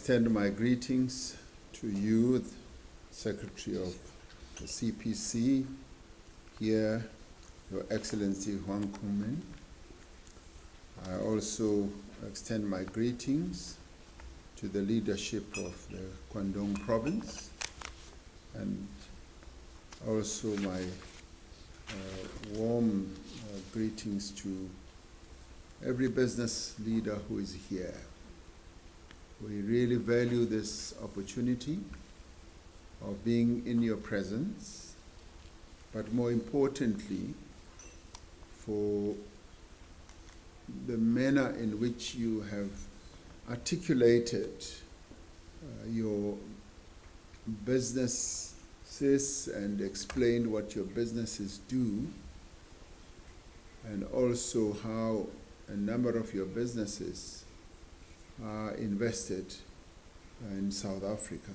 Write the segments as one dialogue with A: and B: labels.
A: extend my greetings to you, the Secretary of the CPC, here, Your Excellency Huang Kunmin. I also extend my greetings to the leadership of the Guangdong province, and also my warm greetings to every business leader who is here. We really value this opportunity of being in your presence, but more importantly, for the manner in which you have articulated your businesses and explained what your businesses do, and also how a number of your businesses are invested in South Africa.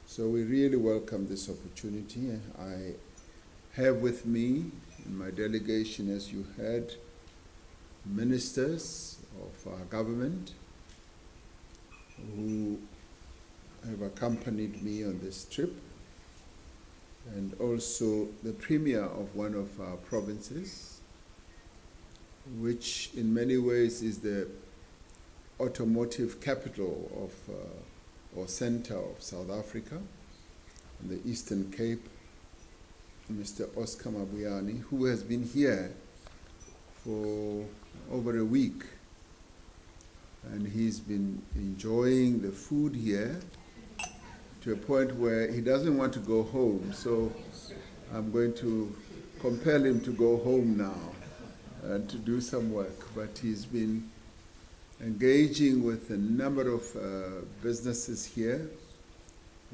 A: So we really welcome this opportunity. I have with me in my delegation, as you heard, ministers of our government who have accompanied me on this trip, and also the premier of one of our provinces, which in many ways is the automotive capital of or center of South Africa, in the Eastern Cape, Mr. Oscar Mabuyane, who has been here for over a week, and he's been enjoying the food here to a point where he doesn't want to go home. So I'm going to compel him to go home now and to do some work. But he's been engaging with a number of businesses here,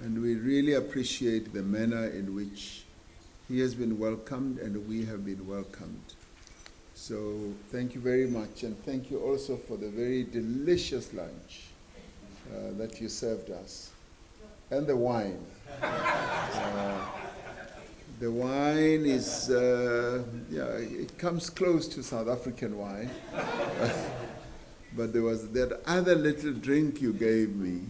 A: and we really appreciate the manner in which he has been welcomed and we have been welcomed. So thank you very much, and thank you also for the very delicious lunch that you served us, and the wine. The wine is, it comes close to South African wine. But there was that other little drink you gave me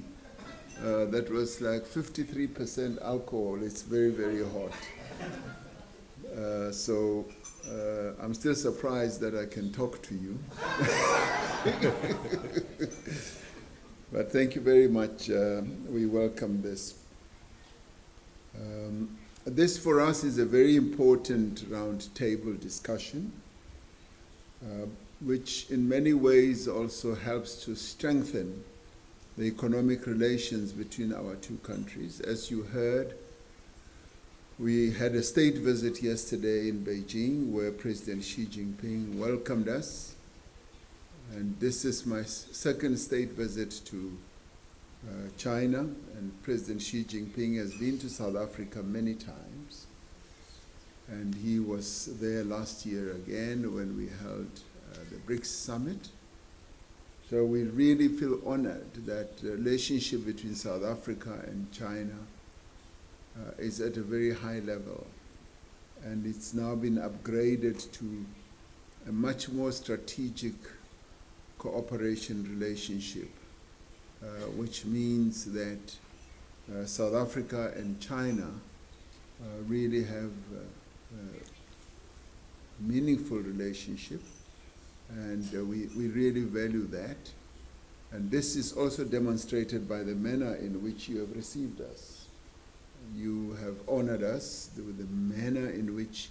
A: that was like 53% alcohol. It's very, very hot. So I'm still surprised that I can talk to you. But thank you very much. We welcome this. This for us is a very important roundtable discussion, which in many ways also helps to strengthen the economic relations between our two countries. As you heard, we had a state visit yesterday in Beijing where President Xi Jinping welcomed us. And this is my second state visit to China, and President Xi Jinping has been to South Africa many times. And he was there last year again when we held the BRICS summit. So we really feel honored that the relationship between South Africa and China is at a very high level, and it's now been upgraded to a much more strategic cooperation relationship, which means that South Africa and China really have a meaningful relationship, and we really value that. And this is also demonstrated by the manner in which you have received us. You have honored us with the manner in which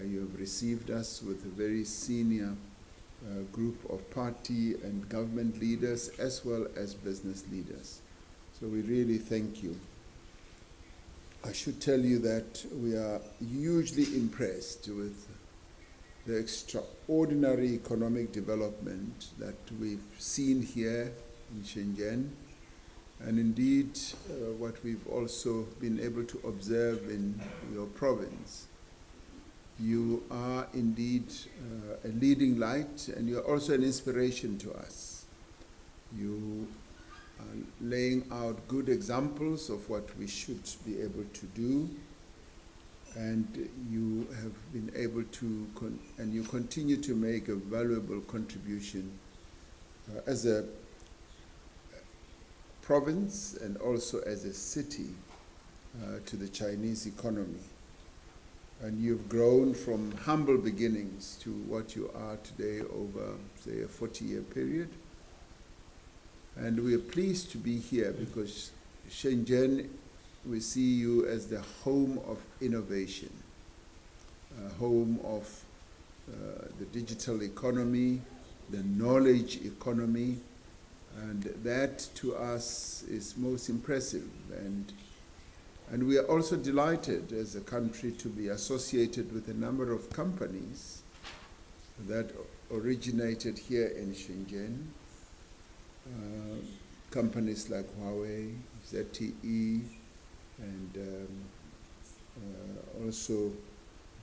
A: you have received us, with a very senior group of party and government leaders as well as business leaders. So we really thank you. I should tell you that we are hugely impressed with the extraordinary economic development that we've seen here in Shenzhen, and indeed what we've also been able to observe in your province. You are indeed a leading light, and you're also an inspiration to us. You are laying out good examples of what we should be able to do, and you have been able to, and you continue to make a valuable contribution as a province and also as a city to the Chinese economy. And you've grown from humble beginnings to what you are today over, say, a 40-year period. And we are pleased to be here because Shenzhen, we see you as the home of innovation, home of the digital economy, the knowledge economy, and that to us is most impressive. And we are also delighted as a country to be associated with a number of companies that originated here in Shenzhen. Companies like Huawei, ZTE, and also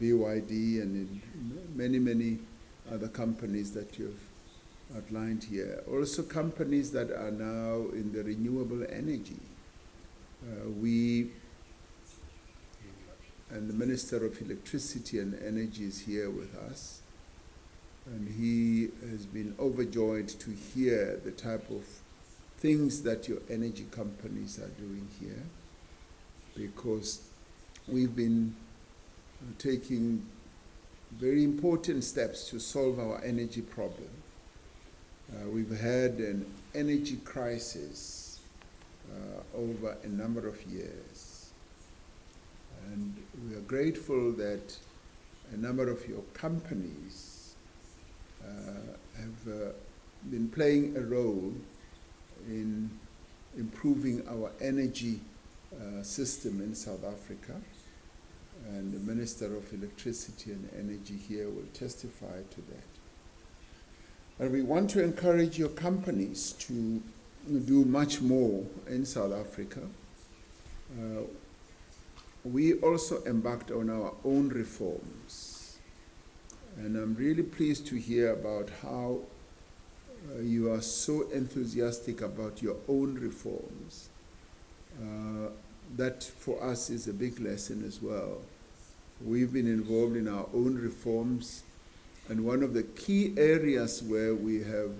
A: BYD, and many, many other companies that you've outlined here. Also companies that are now in the renewable energy. And the Minister of Electricity and Energy is here with us. And he has been overjoyed to hear the type of things that your energy companies are doing here, because we've been taking very important steps to solve our energy problem. We've had an energy crisis over a number of years. And we are grateful that a number of your companies have been playing a role in improving our energy system in South Africa. And the Minister of Electricity and Energy here will testify to that. And we want to encourage your companies to do much more in South Africa. We also embarked on our own reforms. And I'm really pleased to hear about how you are so enthusiastic about your own reforms. That for us is a big lesson as well. We've been involved in our own reforms, and one of the key areas where we have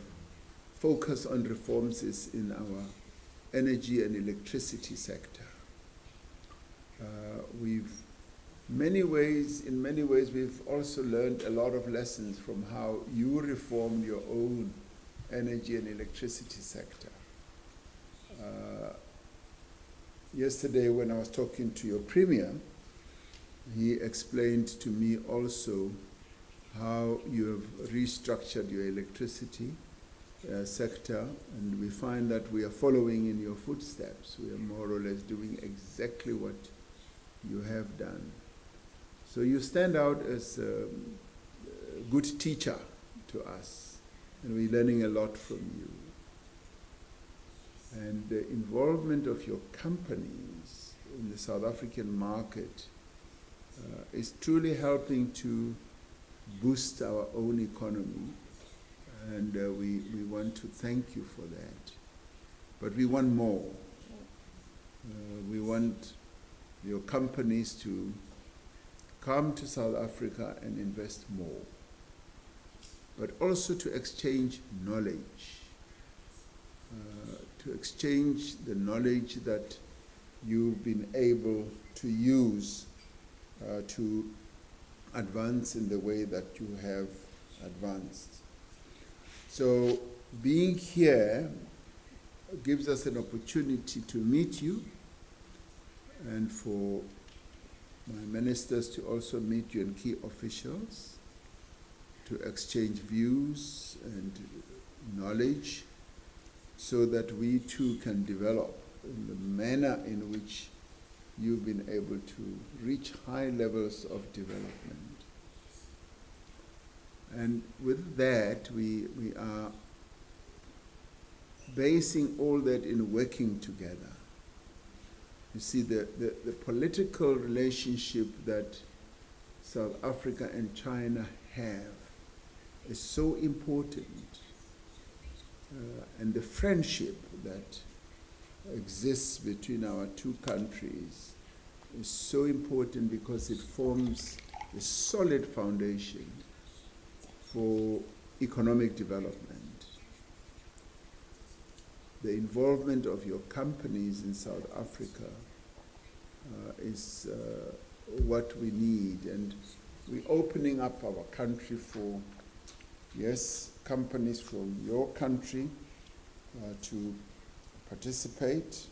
A: focused on reforms is in our energy and electricity sector. In many ways, we've also learned a lot of lessons from how you reformed your own energy and electricity sector. Yesterday, when I was talking to your Premier, he explained to me also how you have restructured your electricity sector, and we find that we are following in your footsteps. We are more or less doing exactly what you have done. So you stand out as a good teacher to us, and we're learning a lot from you. And the involvement of your companies in the South African market is truly helping to boost our own economy, and we want to thank you for that. But we want more. We want your companies to come to South Africa and invest more, but also to exchange knowledge, to exchange the knowledge that you've been able to use to advance in the way that you have advanced. So being here gives us an opportunity to meet you, and for my ministers to also meet you and key officials, to exchange views and knowledge, so that we too can develop in the manner in which you've been able to reach high levels of development. And with that, we are basing all that in working together. You see, the political relationship that South Africa and China have is so important. And the friendship that exists between our two countries is so important because it forms a solid foundation for economic development. the involvement of your companies in South Africa is what we need. And we're opening up our country for, yes, companies from your country to participate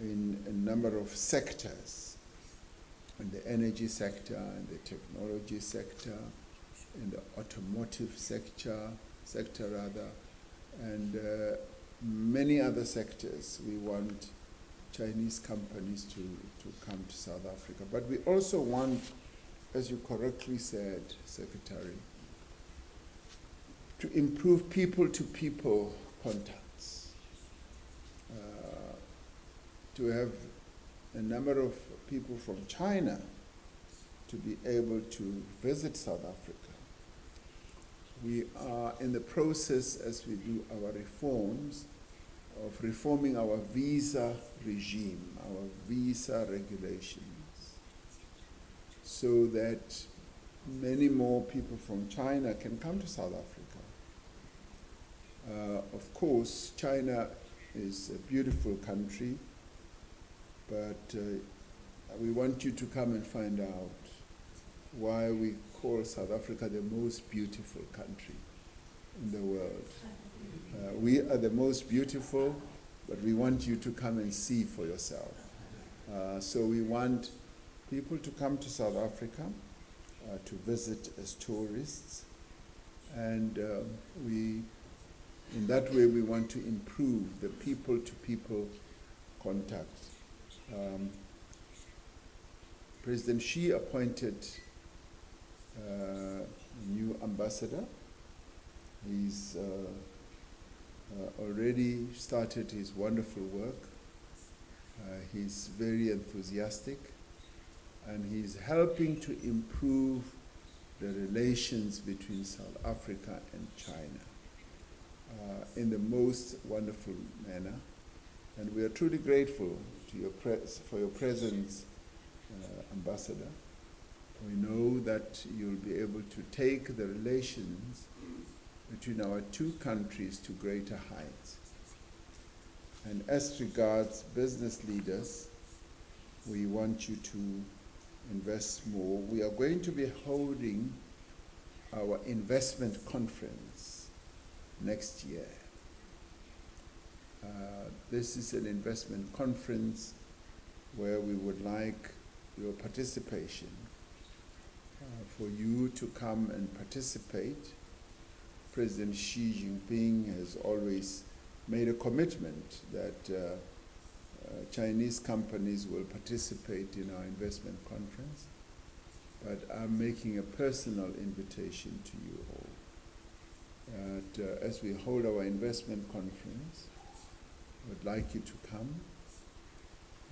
A: in a number of sectors, in the energy sector, in the technology sector, in the automotive sector, and many other sectors. We want Chinese companies to come to South Africa. But we also want, as you correctly said, Secretary, to improve people-to-people contacts, to have a number of people from China to be able to visit South Africa. We are in the process, as we do our reforms, of reforming our visa regime, our visa regulations, so that many more people from China can come to South Africa. Of course, China is a beautiful country, but we want you to come and find out why we call South Africa the most beautiful country in the world. We are the most beautiful, but we want you to come and see for yourself. So we want people to come to South Africa to visit as tourists, and in that way we want to improve the people-to-people contact. President Xi appointed a new ambassador. He's already started his wonderful work. He's very enthusiastic, and he's helping to improve the relations between South Africa and China in the most wonderful manner. And we are truly grateful to for your presence, Ambassador. We know that you'll be able to take the relations between our two countries to greater heights. And as regards business leaders, we want you to invest more. We are going to be holding our investment conference next year. This is an investment conference where we would like your participation, for you to come and participate. President Xi Jinping has always made a commitment that Chinese companies will participate in our investment conference, but I'm making a personal invitation to you all. That as we hold our investment conference, I would like you to come.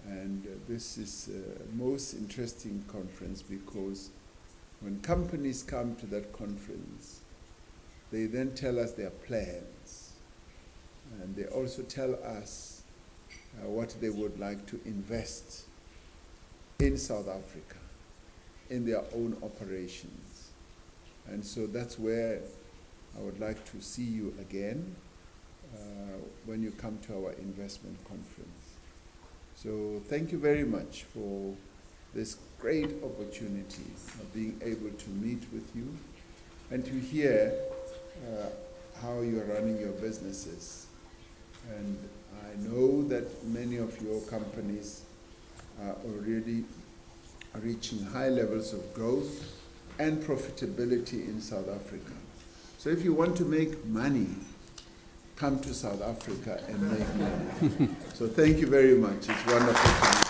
A: And this is a most interesting conference, because when companies come to that conference, they then tell us their plans. And they also tell us what they would like to invest in South Africa, in their own operations. And so that's where I would like to see you again when you come to our investment conference. So thank you very much for this great opportunity of being able to meet with you and to hear how you're running your businesses. And I know that many of your companies are already reaching high levels of growth and profitability in South Africa. So if you want to make money, come to South Africa and make money. So thank you very much. It's wonderful to meet you.